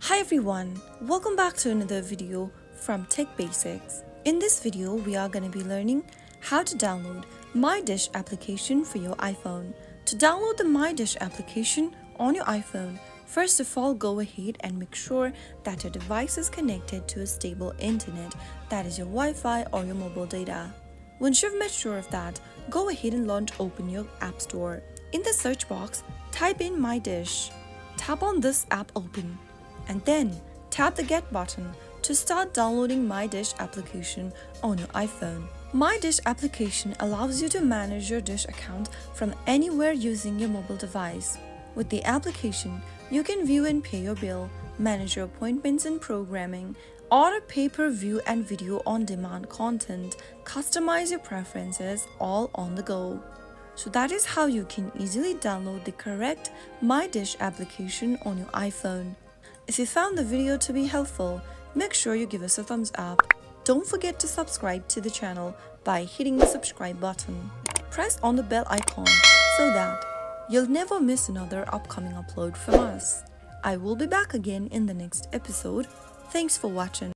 Hi everyone, welcome back to another video from Tech Basics. In this video, we are going to be learning how to download MyDISH application for your iPhone. To download the MyDISH application on your iPhone, first of all, go ahead and make sure that your device is connected to a stable internet, that is your Wi-Fi or your mobile data. Once you've made sure of that, go ahead and open your App Store. In the search box, type in MyDISH. Tap on this app open, and then tap the Get button to start downloading MyDISH application on your iPhone. MyDISH application allows you to manage your Dish account from anywhere using your mobile device. With the application, you can view and pay your bill, manage your appointments and programming, order pay-per-view and video on-demand content, customize your preferences all on the go. So that is how you can easily download the correct MyDISH application on your iPhone. If you found the video to be helpful, make sure you give us a thumbs up. Don't forget to subscribe to the channel by hitting the subscribe button. Press on the bell icon so that you'll never miss another upcoming upload from us. I will be back again in the next episode. Thanks for watching.